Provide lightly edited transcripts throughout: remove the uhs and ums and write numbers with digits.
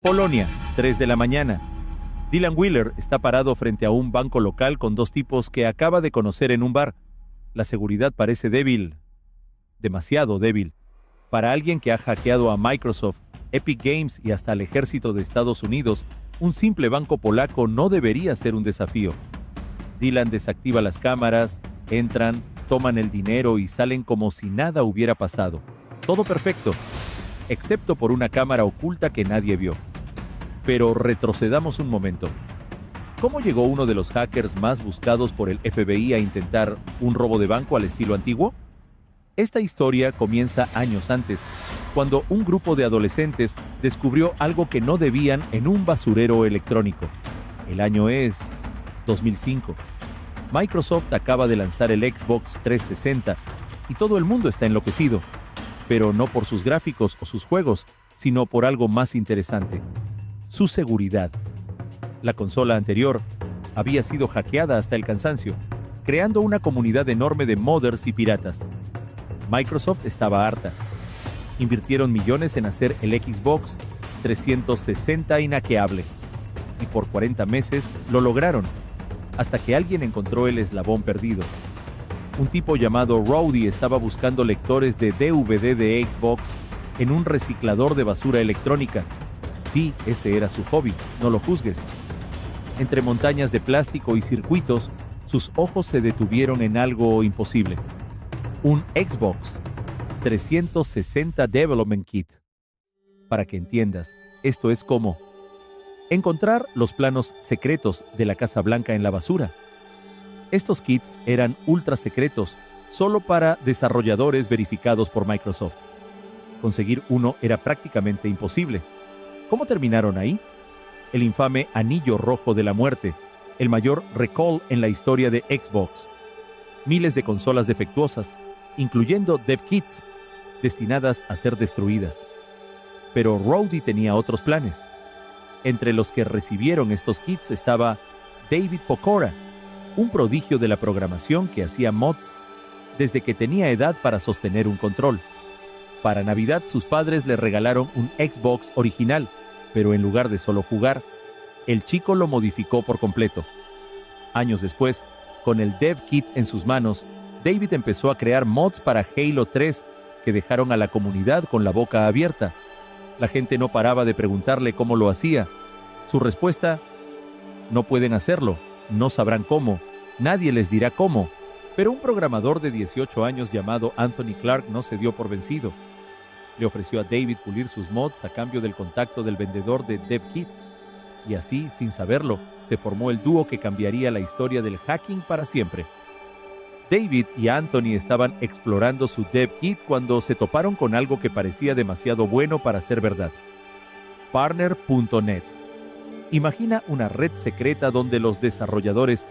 Polonia, 3 de la mañana. Dylan Wheeler está parado frente a un banco local con dos tipos que acaba de conocer en un bar. La seguridad parece débil, demasiado débil. Para alguien que ha hackeado a Microsoft, Epic Games y hasta al ejército de Estados Unidos, un simple banco polaco no debería ser un desafío. Dylan desactiva las cámaras, entran, toman el dinero y salen como si nada hubiera pasado. Todo perfecto, excepto por una cámara oculta que nadie vio. Pero retrocedamos un momento. ¿Cómo llegó uno de los hackers más buscados por el FBI a intentar un robo de banco al estilo antiguo? Esta historia comienza años antes, cuando un grupo de adolescentes descubrió algo que no debían en un basurero electrónico. El año es 2005. Microsoft acaba de lanzar el Xbox 360 y todo el mundo está enloquecido, pero no por sus gráficos o sus juegos, sino por algo más interesante: su seguridad. La consola anterior había sido hackeada hasta el cansancio, creando una comunidad enorme de modders y piratas. Microsoft estaba harta. Invirtieron millones en hacer el Xbox 360 inhackeable, y por 40 meses lo lograron, hasta que alguien encontró el eslabón perdido. Un tipo llamado Rowdy estaba buscando lectores de DVD de Xbox en un reciclador de basura electrónica. Sí, ese era su hobby, no lo juzgues. Entre montañas de plástico y circuitos, sus ojos se detuvieron en algo imposible: un Xbox 360 Development Kit. Para que entiendas, esto es como encontrar los planos secretos de la Casa Blanca en la basura. Estos kits eran ultra secretos, solo para desarrolladores verificados por Microsoft. Conseguir uno era prácticamente imposible. ¿Cómo terminaron ahí? El infame Anillo Rojo de la Muerte, el mayor recall en la historia de Xbox. Miles de consolas defectuosas, incluyendo dev kits, destinadas a ser destruidas. Pero Rowdy tenía otros planes. Entre los que recibieron estos kits estaba David Pokora, un prodigio de la programación que hacía mods desde que tenía edad para sostener un control. Para Navidad sus padres le regalaron un Xbox original, pero en lugar de solo jugar, el chico lo modificó por completo. Años después, con el dev kit en sus manos, David empezó a crear mods para Halo 3 que dejaron a la comunidad con la boca abierta. La gente no paraba de preguntarle cómo lo hacía. Su respuesta: no pueden hacerlo, no sabrán cómo, nadie les dirá cómo. Pero un programador de 18 años llamado Anthony Clark no se dio por vencido. Le ofreció a David pulir sus mods a cambio del contacto del vendedor de dev kits. Y así, sin saberlo, se formó el dúo que cambiaría la historia del hacking para siempre. David y Anthony estaban explorando su dev kit cuando se toparon con algo que parecía demasiado bueno para ser verdad: Partner.net. Imagina una red secreta donde los desarrolladores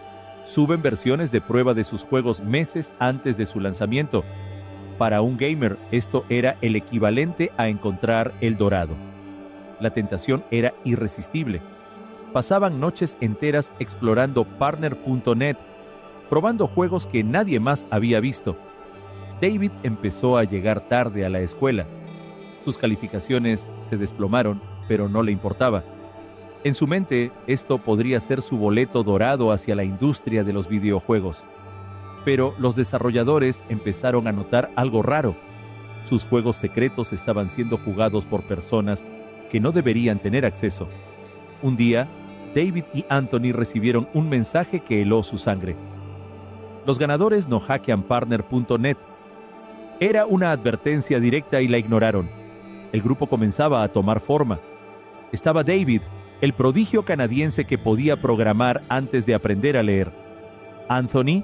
suben versiones de prueba de sus juegos meses antes de su lanzamiento. Para un gamer, esto era el equivalente a encontrar el dorado. La tentación era irresistible. Pasaban noches enteras explorando Partner.net, probando juegos que nadie más había visto. David empezó a llegar tarde a la escuela. Sus calificaciones se desplomaron, pero no le importaba. En su mente, esto podría ser su boleto dorado hacia la industria de los videojuegos. Pero los desarrolladores empezaron a notar algo raro. Sus juegos secretos estaban siendo jugados por personas que no deberían tener acceso. Un día, David y Anthony recibieron un mensaje que heló su sangre: los ganadores no hackean Partner.net. Era una advertencia directa y la ignoraron. El grupo comenzaba a tomar forma. Estaba David, el prodigio canadiense que podía programar antes de aprender a leer. Anthony,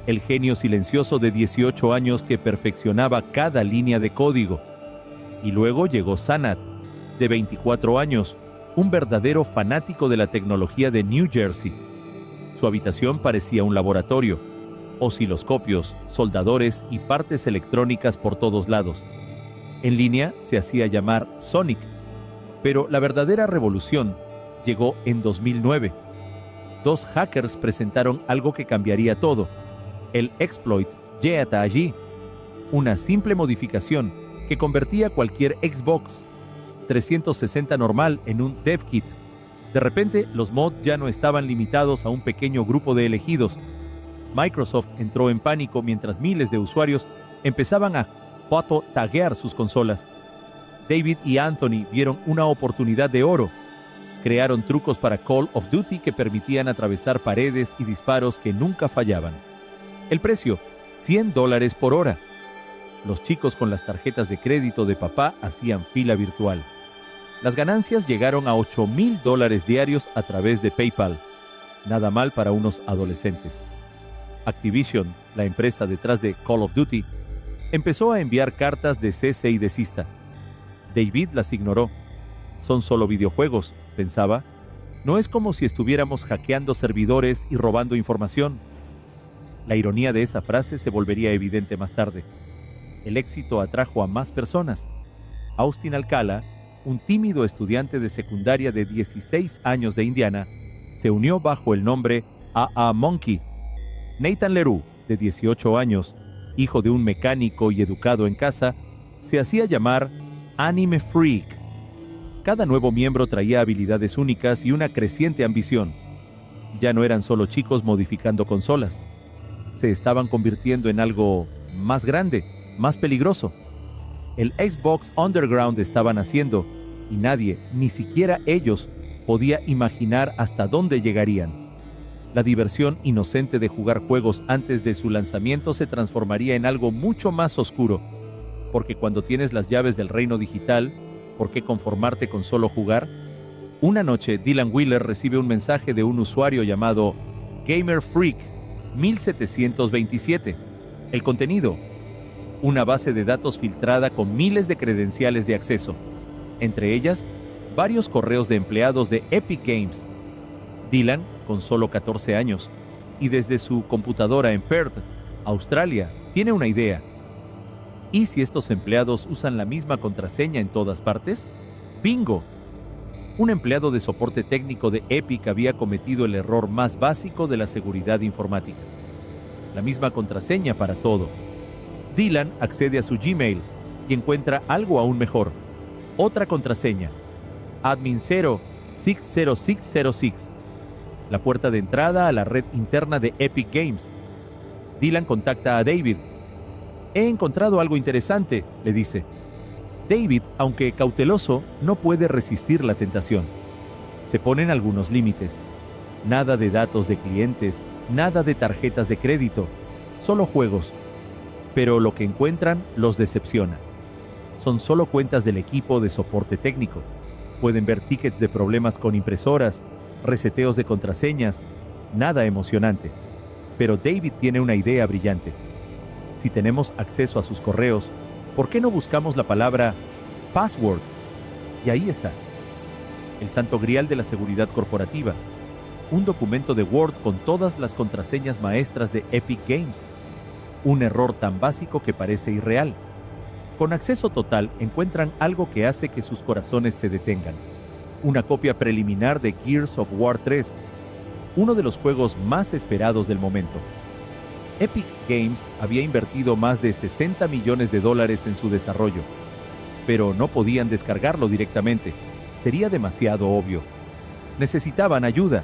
el genio silencioso de 18 años que perfeccionaba cada línea de código. Y luego llegó Sanat, de 24 años, un verdadero fanático de la tecnología de New Jersey. Su habitación parecía un laboratorio: osciloscopios, soldadores y partes electrónicas por todos lados. En línea se hacía llamar Sonic, pero la verdadera revolución llegó en 2009. Dos hackers presentaron algo que cambiaría todo: el exploit Yeta allí, una simple modificación que convertía cualquier Xbox 360 normal en un dev kit. De repente, los mods ya no estaban limitados a un pequeño grupo de elegidos. Microsoft entró en pánico mientras miles de usuarios empezaban a taguear sus consolas. David y Anthony vieron una oportunidad de oro. Crearon trucos para Call of Duty que permitían atravesar paredes y disparos que nunca fallaban. El precio, $100 por hora. Los chicos con las tarjetas de crédito de papá hacían fila virtual. Las ganancias llegaron a $8,000 diarios a través de PayPal. Nada mal para unos adolescentes. Activision, la empresa detrás de Call of Duty, empezó a enviar cartas de cese y desista. David las ignoró. Son solo videojuegos, pensaba. No es como si estuviéramos hackeando servidores y robando información. La ironía de esa frase se volvería evidente más tarde. El éxito atrajo a más personas. Austin Alcala, un tímido estudiante de secundaria de 16 años de Indiana, se unió bajo el nombre AA Monkey. Nathan Leroux, de 18 años, hijo de un mecánico y educado en casa, se hacía llamar Anime Freak. Cada nuevo miembro traía habilidades únicas y una creciente ambición. Ya no eran solo chicos modificando consolas. Se estaban convirtiendo en algo más grande, más peligroso. El Xbox Underground estaba naciendo y nadie, ni siquiera ellos, podía imaginar hasta dónde llegarían. La diversión inocente de jugar juegos antes de su lanzamiento se transformaría en algo mucho más oscuro, porque cuando tienes las llaves del reino digital, ¿por qué conformarte con solo jugar? Una noche, Dylan Wheeler recibe un mensaje de un usuario llamado Gamer Freak 1727. El contenido: una base de datos filtrada con miles de credenciales de acceso, entre ellas varios correos de empleados de Epic Games. Dylan, con solo 14 años, y desde su computadora en Perth, Australia, tiene una idea. ¿Y si estos empleados usan la misma contraseña en todas partes? ¡Bingo! Un empleado de soporte técnico de Epic había cometido el error más básico de la seguridad informática. La misma contraseña para todo. Dylan accede a su Gmail y encuentra algo aún mejor. Otra contraseña. Admin 0 60606. La puerta de entrada a la red interna de Epic Games. Dylan contacta a David. He encontrado algo interesante, le dice. David, aunque cauteloso, no puede resistir la tentación. Se ponen algunos límites. Nada de datos de clientes, nada de tarjetas de crédito, solo juegos. Pero lo que encuentran los decepciona. Son solo cuentas del equipo de soporte técnico. Pueden ver tickets de problemas con impresoras, reseteos de contraseñas, nada emocionante. Pero David tiene una idea brillante. Si tenemos acceso a sus correos, ¿por qué no buscamos la palabra password? Y ahí está. El santo grial de la seguridad corporativa. Un documento de Word con todas las contraseñas maestras de Epic Games. Un error tan básico que parece irreal. Con acceso total encuentran algo que hace que sus corazones se detengan. Una copia preliminar de Gears of War 3, uno de los juegos más esperados del momento. Epic Games había invertido más de $60 millones en su desarrollo, pero no podían descargarlo directamente. Sería demasiado obvio. Necesitaban ayuda.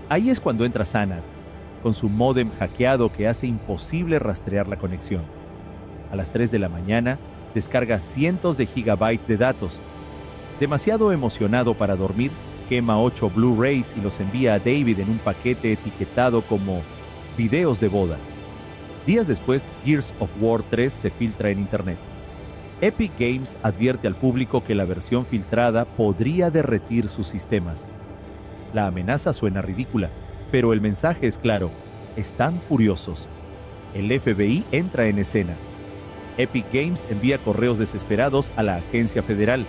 Ahí es cuando entra Xanad, con su módem hackeado que hace imposible rastrear la conexión. A las 3 de la mañana, descarga cientos de gigabytes de datos. Demasiado emocionado para dormir, quema 8 Blu-rays y los envía a David en un paquete etiquetado como videos de boda. Días después, Gears of War 3 se filtra en Internet. Epic Games advierte al público que la versión filtrada podría derretir sus sistemas. La amenaza suena ridícula, pero el mensaje es claro. Están furiosos. El FBI entra en escena. Epic Games envía correos desesperados a la agencia federal.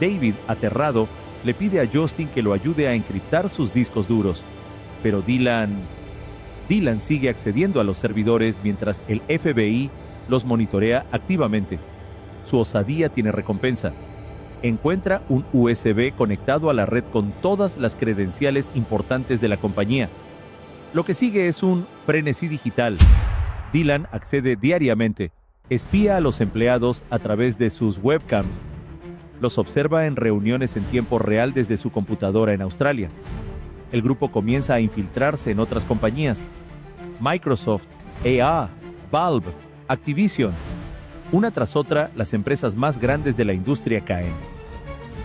David, aterrado, le pide a Justin que lo ayude a encriptar sus discos duros. Pero Dylan sigue accediendo a los servidores mientras el FBI los monitorea activamente. Su osadía tiene recompensa. Encuentra un USB conectado a la red con todas las credenciales importantes de la compañía. Lo que sigue es un frenesí digital. Dylan accede diariamente. Espía a los empleados a través de sus webcams. Los observa en reuniones en tiempo real desde su computadora en Australia. El grupo comienza a infiltrarse en otras compañías. Microsoft, EA, Valve, Activision. Una tras otra, las empresas más grandes de la industria caen.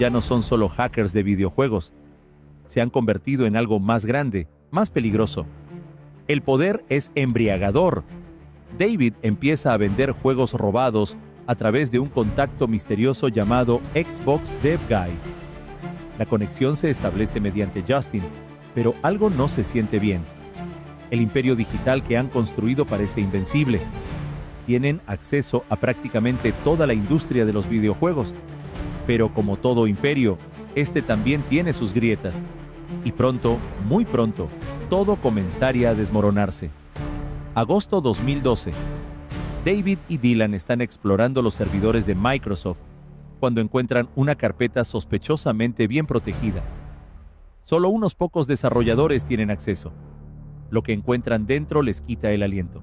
Ya no son solo hackers de videojuegos. Se han convertido en algo más grande, más peligroso. El poder es embriagador. David empieza a vender juegos robados a través de un contacto misterioso llamado Xbox Dev Guy. La conexión se establece mediante Justin, pero algo no se siente bien. El imperio digital que han construido parece invencible. Tienen acceso a prácticamente toda la industria de los videojuegos. Pero como todo imperio, este también tiene sus grietas. Y pronto, muy pronto, todo comenzaría a desmoronarse. Agosto 2012. David y Dylan están explorando los servidores de Microsoft cuando encuentran una carpeta sospechosamente bien protegida. Solo unos pocos desarrolladores tienen acceso. Lo que encuentran dentro les quita el aliento.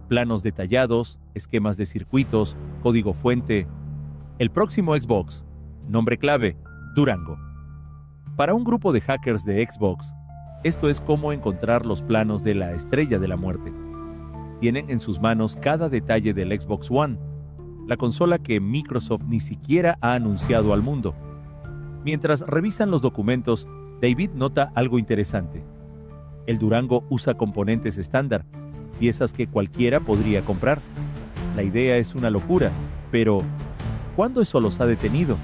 Planos detallados, esquemas de circuitos, código fuente. El próximo Xbox. Nombre clave, Durango. Para un grupo de hackers de Xbox, esto es como encontrar los planos de la estrella de la muerte. Tienen en sus manos cada detalle del Xbox One, la consola que Microsoft ni siquiera ha anunciado al mundo. Mientras revisan los documentos, David nota algo interesante. El Durango usa componentes estándar, piezas que cualquiera podría comprar. La idea es una locura, pero ¿cuándo eso los ha detenido?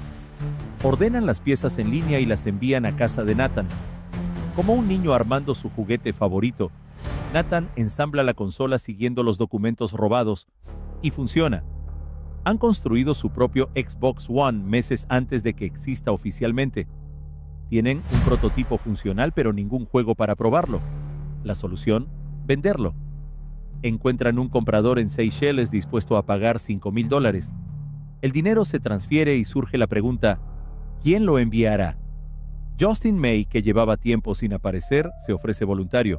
Ordenan las piezas en línea y las envían a casa de Nathan. Como un niño armando su juguete favorito, Nathan ensambla la consola siguiendo los documentos robados y funciona. Han construido su propio Xbox One meses antes de que exista oficialmente. Tienen un prototipo funcional pero ningún juego para probarlo. La solución, venderlo. Encuentran un comprador en Seychelles dispuesto a pagar $5,000. El dinero se transfiere y surge la pregunta, ¿quién lo enviará? Justin May, que llevaba tiempo sin aparecer, se ofrece voluntario.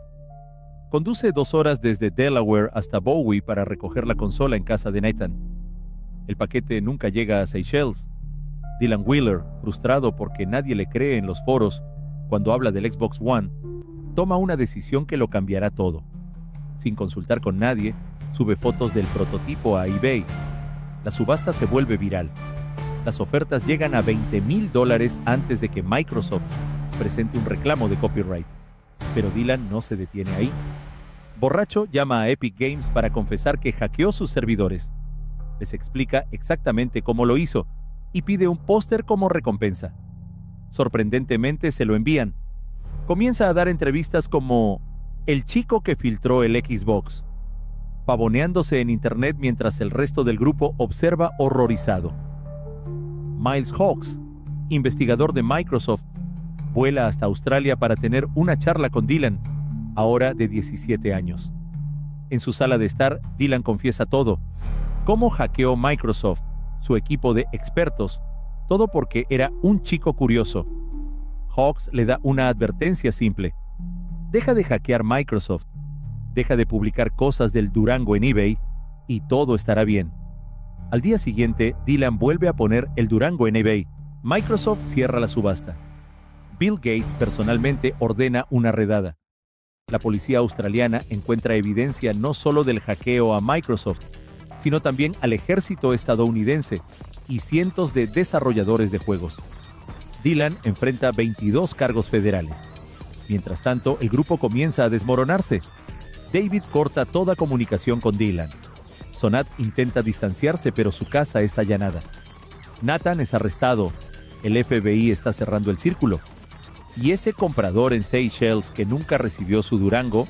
Conduce 2 horas desde Delaware hasta Bowie para recoger la consola en casa de Nathan. El paquete nunca llega a Seychelles. Dylan Wheeler, frustrado porque nadie le cree en los foros cuando habla del Xbox One, toma una decisión que lo cambiará todo. Sin consultar con nadie, sube fotos del prototipo a eBay. La subasta se vuelve viral. Las ofertas llegan a $20,000 antes de que Microsoft presente un reclamo de copyright. Pero Dylan no se detiene ahí. Borracho, llama a Epic Games para confesar que hackeó sus servidores. Les explica exactamente cómo lo hizo y pide un póster como recompensa. Sorprendentemente se lo envían. Comienza a dar entrevistas como el chico que filtró el Xbox, pavoneándose en internet mientras el resto del grupo observa horrorizado. Miles Hawks, investigador de Microsoft, vuela hasta Australia para tener una charla con Dylan, ahora de 17 años. En su sala de estar, Dylan confiesa todo. Cómo hackeó Microsoft, su equipo de expertos, todo porque era un chico curioso. Hawks le da una advertencia simple. Deja de hackear Microsoft, deja de publicar cosas del Durango en eBay y todo estará bien. Al día siguiente, Dylan vuelve a poner el Durango en eBay. Microsoft cierra la subasta. Bill Gates personalmente ordena una redada. La policía australiana encuentra evidencia no solo del hackeo a Microsoft, sino también al ejército estadounidense y cientos de desarrolladores de juegos. Dylan enfrenta 22 cargos federales. Mientras tanto, el grupo comienza a desmoronarse. David corta toda comunicación con Dylan. Sonat intenta distanciarse, pero su casa es allanada. Nathan es arrestado. El FBI está cerrando el círculo. Y ese comprador en Seychelles que nunca recibió su Durango,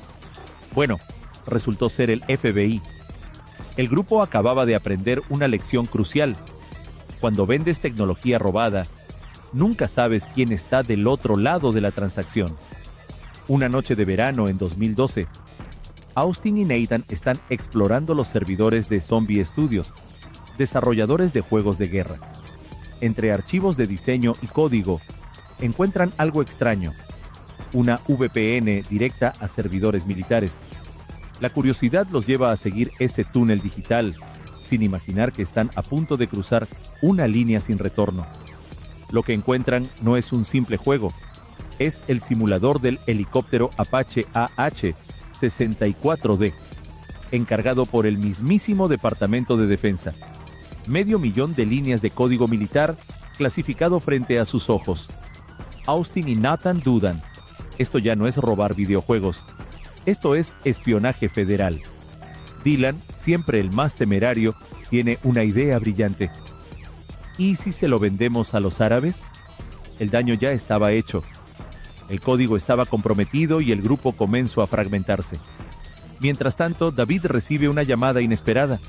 bueno, resultó ser el FBI. El grupo acababa de aprender una lección crucial. Cuando vendes tecnología robada, nunca sabes quién está del otro lado de la transacción. Una noche de verano en 2012, Austin y Nathan están explorando los servidores de Zombie Studios, desarrolladores de juegos de guerra. Entre archivos de diseño y código, encuentran algo extraño, una VPN directa a servidores militares. La curiosidad los lleva a seguir ese túnel digital, sin imaginar que están a punto de cruzar una línea sin retorno. Lo que encuentran no es un simple juego, es el simulador del helicóptero Apache AH-64D, encargado por el mismísimo Departamento de Defensa. 500,000 de líneas de código militar clasificado frente a sus ojos. Austin y Nathan dudan. Esto ya no es robar videojuegos. Esto es espionaje federal. Dylan, siempre el más temerario, tiene una idea brillante. ¿Y si se lo vendemos a los árabes? El daño ya estaba hecho. El código estaba comprometido y el grupo comenzó a fragmentarse. Mientras tanto, David recibe una llamada inesperada.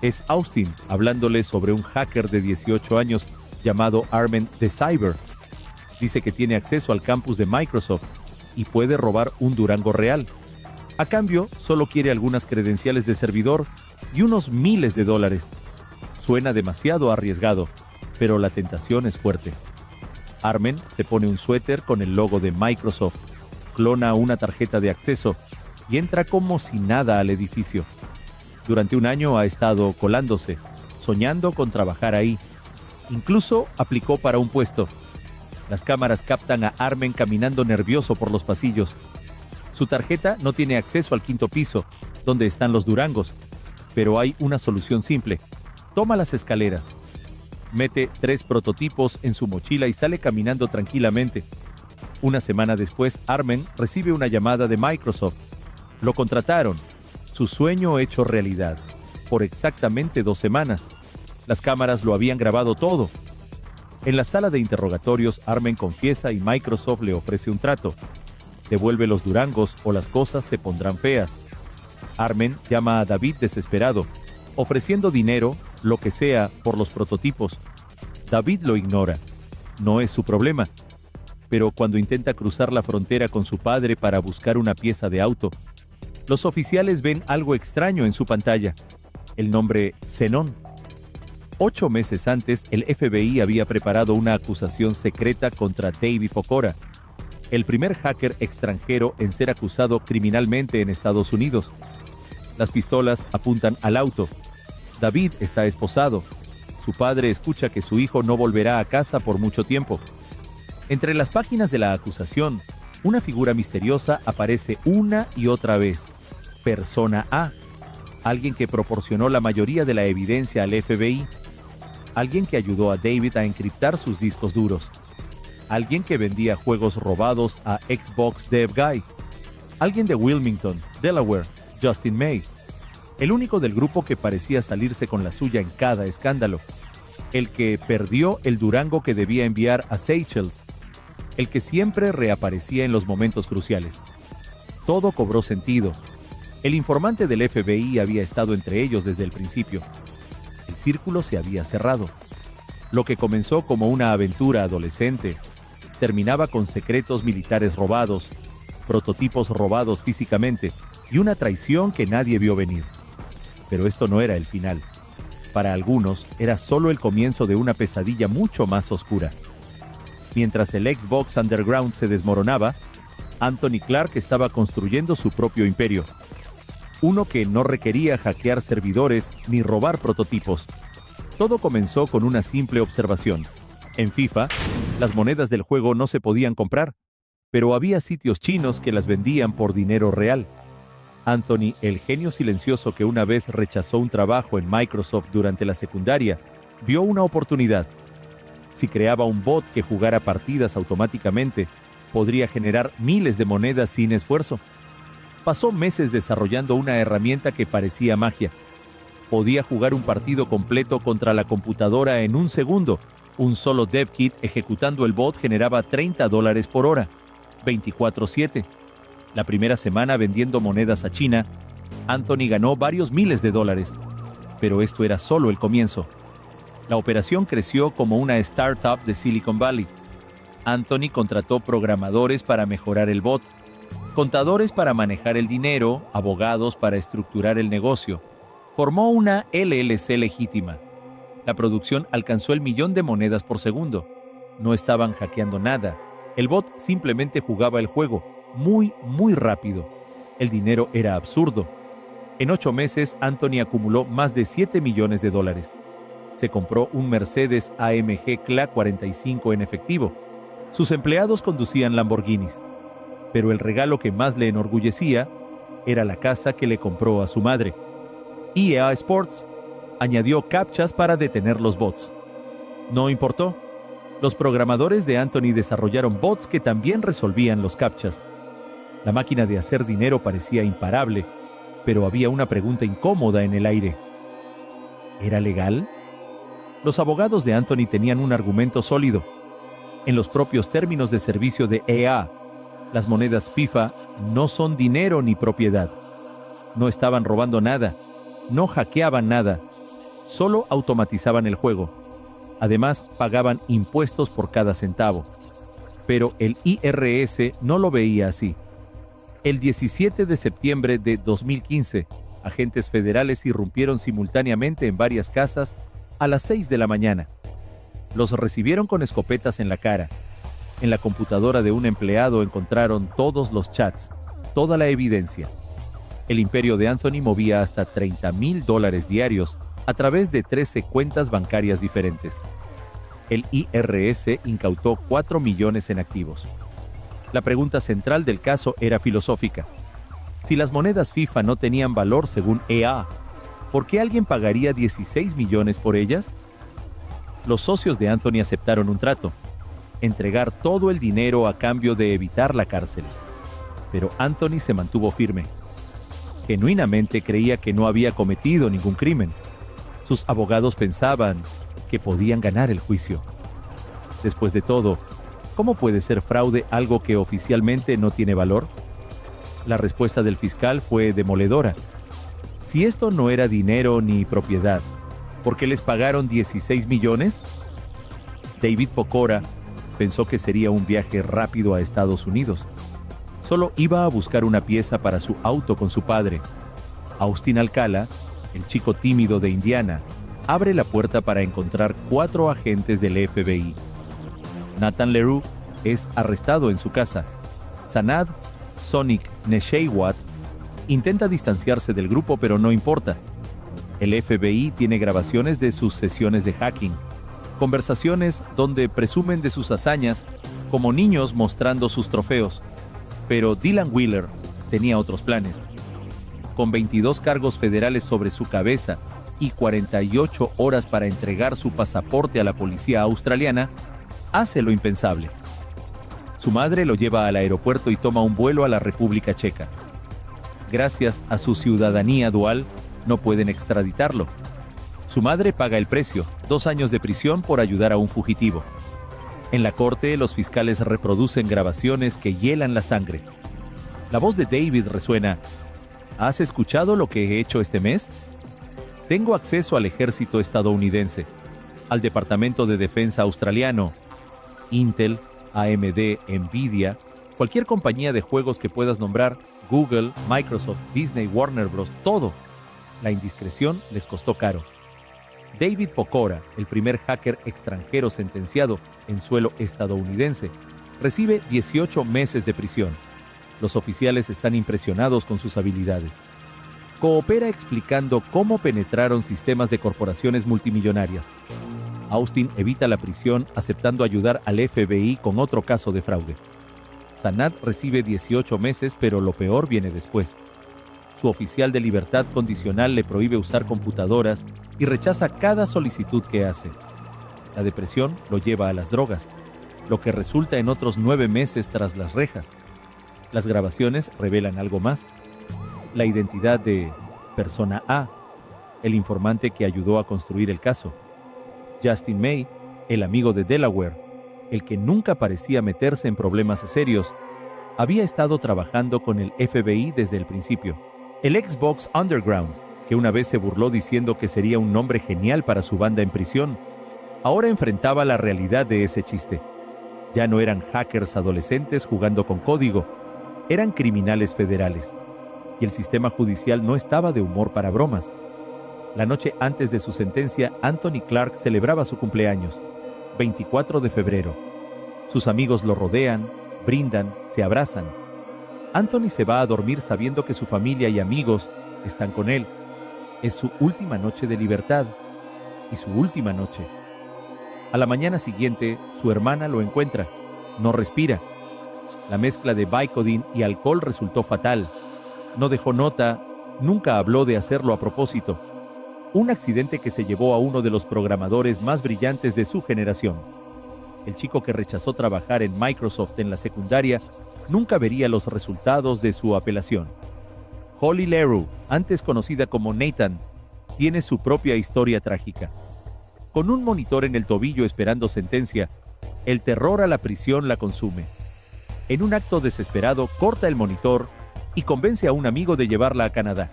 Es Austin hablándole sobre un hacker de 18 años llamado Armen de Cyber. Dice que tiene acceso al campus de Microsoft y puede robar un Durango real. A cambio, solo quiere algunas credenciales de servidor y unos miles de dólares. Suena demasiado arriesgado, pero la tentación es fuerte. Armen se pone un suéter con el logo de Microsoft, clona una tarjeta de acceso y entra como si nada al edificio. Durante un año ha estado colándose, soñando con trabajar ahí. Incluso aplicó para un puesto. Las cámaras captan a Armen caminando nervioso por los pasillos. Su tarjeta no tiene acceso al 5º piso, donde están los Durangos, pero hay una solución simple. Toma las escaleras. Mete 3 prototipos en su mochila y sale caminando tranquilamente. Una semana después, Armen recibe una llamada de Microsoft. Lo contrataron. Su sueño hecho realidad. Por exactamente 2 semanas. Las cámaras lo habían grabado todo. En la sala de interrogatorios, Armen confiesa y Microsoft le ofrece un trato. Devuelve los Durangos o las cosas se pondrán feas. Armen llama a David desesperado, ofreciendo dinero, lo que sea, por los prototipos. David lo ignora. No es su problema. Pero cuando intenta cruzar la frontera con su padre para buscar una pieza de auto, los oficiales ven algo extraño en su pantalla. El nombre Xenon. 8 meses antes, el FBI había preparado una acusación secreta contra David Pokora, el primer hacker extranjero en ser acusado criminalmente en Estados Unidos. Las pistolas apuntan al auto. David está esposado. Su padre escucha que su hijo no volverá a casa por mucho tiempo. Entre las páginas de la acusación, una figura misteriosa aparece una y otra vez. Persona A. Alguien que proporcionó la mayoría de la evidencia al FBI. Alguien que ayudó a David a encriptar sus discos duros. Alguien que vendía juegos robados a Xbox Dev Guy. Alguien de Wilmington, Delaware, Justin May. El único del grupo que parecía salirse con la suya en cada escándalo. El que perdió el Durango que debía enviar a Seychelles. El que siempre reaparecía en los momentos cruciales. Todo cobró sentido. El informante del FBI había estado entre ellos desde el principio. El círculo se había cerrado. Lo que comenzó como una aventura adolescente terminaba con secretos militares robados, prototipos robados físicamente y una traición que nadie vio venir. Pero esto no era el final. Para algunos, era solo el comienzo de una pesadilla mucho más oscura. Mientras el Xbox Underground se desmoronaba, Anthony Clark estaba construyendo su propio imperio. Uno que no requería hackear servidores ni robar prototipos. Todo comenzó con una simple observación. En FIFA, las monedas del juego no se podían comprar, pero había sitios chinos que las vendían por dinero real. Anthony, el genio silencioso que una vez rechazó un trabajo en Microsoft durante la secundaria, vio una oportunidad. Si creaba un bot que jugara partidas automáticamente, podría generar miles de monedas sin esfuerzo. Pasó meses desarrollando una herramienta que parecía magia. Podía jugar un partido completo contra la computadora en un segundo. Un solo dev kit ejecutando el bot generaba $30 por hora, 24/7. La primera semana vendiendo monedas a China, Anthony ganó varios miles de dólares. Pero esto era solo el comienzo. La operación creció como una startup de Silicon Valley. Anthony contrató programadores para mejorar el bot, contadores para manejar el dinero, abogados para estructurar el negocio. Formó una LLC legítima. La producción alcanzó el 1.000.000 de monedas por segundo. No estaban hackeando nada. El bot simplemente jugaba el juego, muy rápido. El dinero era absurdo. En 8 meses, Anthony acumuló más de $7 millones. Se compró un Mercedes AMG CLA 45 en efectivo. Sus empleados conducían Lamborghinis. Pero el regalo que más le enorgullecía era la casa que le compró a su madre. EA Sports añadió captchas para detener los bots. No importó. Los programadores de Anthony desarrollaron bots que también resolvían los captchas. La máquina de hacer dinero parecía imparable, pero había una pregunta incómoda en el aire. ¿Era legal? Los abogados de Anthony tenían un argumento sólido. En los propios términos de servicio de EA, las monedas FIFA no son dinero ni propiedad. No estaban robando nada, no hackeaban nada, solo automatizaban el juego. Además, pagaban impuestos por cada centavo. Pero el IRS no lo veía así. El 17 de septiembre de 2015, agentes federales irrumpieron simultáneamente en varias casas a las 6 de la mañana. Los recibieron con escopetas en la cara. En la computadora de un empleado encontraron todos los chats, toda la evidencia. El imperio de Anthony movía hasta $30,000 diarios a través de 13 cuentas bancarias diferentes. El IRS incautó 4 millones en activos. La pregunta central del caso era filosófica. Si las monedas FIFA no tenían valor según EA, ¿por qué alguien pagaría 16 millones por ellas? Los socios de Anthony aceptaron un trato: entregar todo el dinero a cambio de evitar la cárcel. Pero Anthony se mantuvo firme. Genuinamente creía que no había cometido ningún crimen. Sus abogados pensaban que podían ganar el juicio. Después de todo, ¿cómo puede ser fraude algo que oficialmente no tiene valor? La respuesta del fiscal fue demoledora. Si esto no era dinero ni propiedad, ¿por qué les pagaron 16 millones? David Pokora pensó que sería un viaje rápido a Estados Unidos. Solo iba a buscar una pieza para su auto con su padre. Austin Alcala, el chico tímido de Indiana, abre la puerta para encontrar 4 agentes del FBI. Nathan Leroux es arrestado en su casa. Sanad Sonic Nesheiwat intenta distanciarse del grupo, pero no importa. El FBI tiene grabaciones de sus sesiones de hacking, conversaciones donde presumen de sus hazañas como niños mostrando sus trofeos. Pero Dylan Wheeler tenía otros planes. Con 22 cargos federales sobre su cabeza y 48 horas para entregar su pasaporte a la policía australiana, hace lo impensable. Su madre lo lleva al aeropuerto y toma un vuelo a la República Checa. Gracias a su ciudadanía dual, no pueden extraditarlo. Su madre paga el precio, 2 años de prisión por ayudar a un fugitivo. En la corte, los fiscales reproducen grabaciones que hielan la sangre. La voz de David resuena: ¿has escuchado lo que he hecho este mes? Tengo acceso al ejército estadounidense, al Departamento de Defensa australiano, Intel, AMD, Nvidia, cualquier compañía de juegos que puedas nombrar, Google, Microsoft, Disney, Warner Bros., todo. La indiscreción les costó caro. David Pokora, el primer hacker extranjero sentenciado en suelo estadounidense, recibe 18 meses de prisión. Los oficiales están impresionados con sus habilidades. Coopera explicando cómo penetraron sistemas de corporaciones multimillonarias. Austin evita la prisión aceptando ayudar al FBI con otro caso de fraude. Sanad recibe 18 meses, pero lo peor viene después. Su oficial de libertad condicional le prohíbe usar computadoras y rechaza cada solicitud que hace. La depresión lo lleva a las drogas, lo que resulta en otros 9 meses tras las rejas. Las grabaciones revelan algo más: la identidad de Persona A, el informante que ayudó a construir el caso. Justin May, el amigo de Delaware, el que nunca parecía meterse en problemas serios, había estado trabajando con el FBI desde el principio. El Xbox Underground, que una vez se burló diciendo que sería un nombre genial para su banda en prisión, ahora enfrentaba la realidad de ese chiste. Ya no eran hackers adolescentes jugando con código, eran criminales federales. Y el sistema judicial no estaba de humor para bromas. La noche antes de su sentencia, Anthony Clark celebraba su cumpleaños, 24 de febrero. Sus amigos lo rodean, brindan, se abrazan. Anthony se va a dormir sabiendo que su familia y amigos están con él. Es su última noche de libertad. y su última noche. A la mañana siguiente, su hermana lo encuentra. No respira. La mezcla de Vicodin y alcohol resultó fatal. No dejó nota, nunca habló de hacerlo a propósito. Un accidente que se llevó a uno de los programadores más brillantes de su generación. El chico que rechazó trabajar en Microsoft en la secundaria nunca vería los resultados de su apelación. Holly Leroux, antes conocida como Nathan, tiene su propia historia trágica. Con un monitor en el tobillo esperando sentencia, el terror a la prisión la consume. En un acto desesperado, corta el monitor y convence a un amigo de llevarla a Canadá.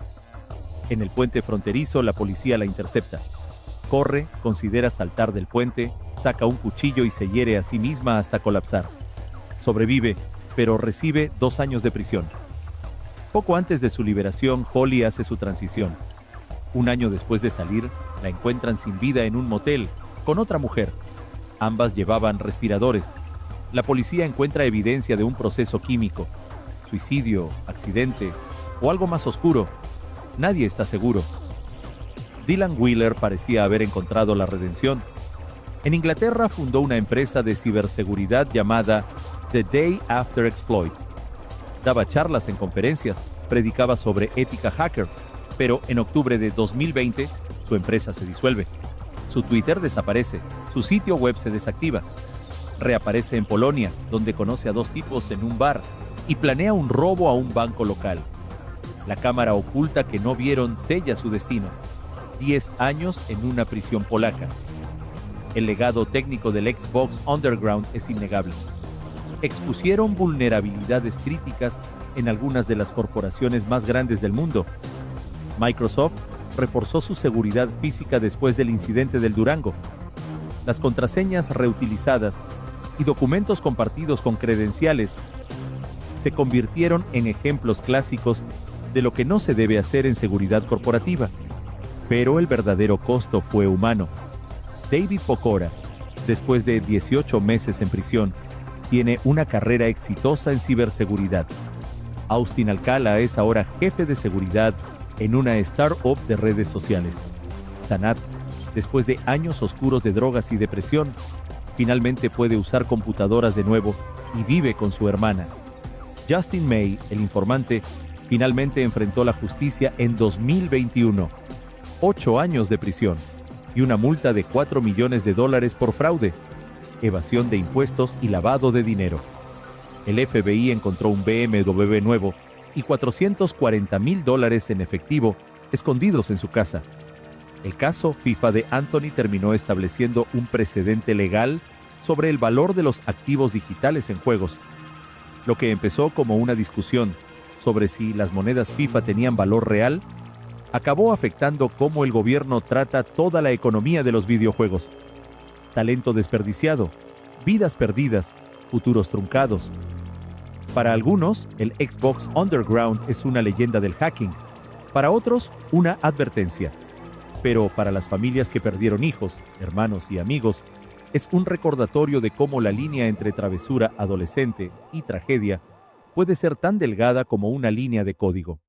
En el puente fronterizo, la policía la intercepta. Corre, considera saltar del puente, saca un cuchillo y se hiere a sí misma hasta colapsar. Sobrevive, pero recibe 2 años de prisión. Poco antes de su liberación, Holly hace su transición. 1 año después de salir, la encuentran sin vida en un motel, con otra mujer. Ambas llevaban respiradores. La policía encuentra evidencia de un proceso químico. Suicidio, accidente o algo más oscuro. Nadie está seguro. Dylan Wheeler parecía haber encontrado la redención. En Inglaterra fundó una empresa de ciberseguridad llamada The Day After Exploit. Daba charlas en conferencias, predicaba sobre ética hacker, pero en octubre de 2020 su empresa se disuelve. Su Twitter desaparece, su sitio web se desactiva. Reaparece en Polonia, donde conoce a 2 tipos en un bar y planea un robo a un banco local. La cámara oculta que no vieron sella su destino. 10 años en una prisión polaca. El legado técnico del Xbox Underground es innegable. Expusieron vulnerabilidades críticas en algunas de las corporaciones más grandes del mundo. Microsoft reforzó su seguridad física después del incidente del Durango. Las contraseñas reutilizadas y documentos compartidos con credenciales se convirtieron en ejemplos clásicos de lo que no se debe hacer en seguridad corporativa. Pero el verdadero costo fue humano. David Pokora, después de 18 meses en prisión, tiene una carrera exitosa en ciberseguridad. Austin Alcala es ahora jefe de seguridad en una startup de redes sociales. Sanat, después de años oscuros de drogas y depresión, finalmente puede usar computadoras de nuevo y vive con su hermana. Justin May, el informante, finalmente enfrentó la justicia en 2021. 8 años de prisión y una multa de $4 millones por fraude, evasión de impuestos y lavado de dinero. El FBI encontró un BMW nuevo y $440,000 en efectivo escondidos en su casa. El caso FIFA de Anthony terminó estableciendo un precedente legal sobre el valor de los activos digitales en juegos. Lo que empezó como una discusión sobre si las monedas FIFA tenían valor real, acabó afectando cómo el gobierno trata toda la economía de los videojuegos. Talento desperdiciado, vidas perdidas, futuros truncados. Para algunos, el Xbox Underground es una leyenda del hacking. Para otros, una advertencia. Pero para las familias que perdieron hijos, hermanos y amigos, es un recordatorio de cómo la línea entre travesura adolescente y tragedia puede ser tan delgada como una línea de código.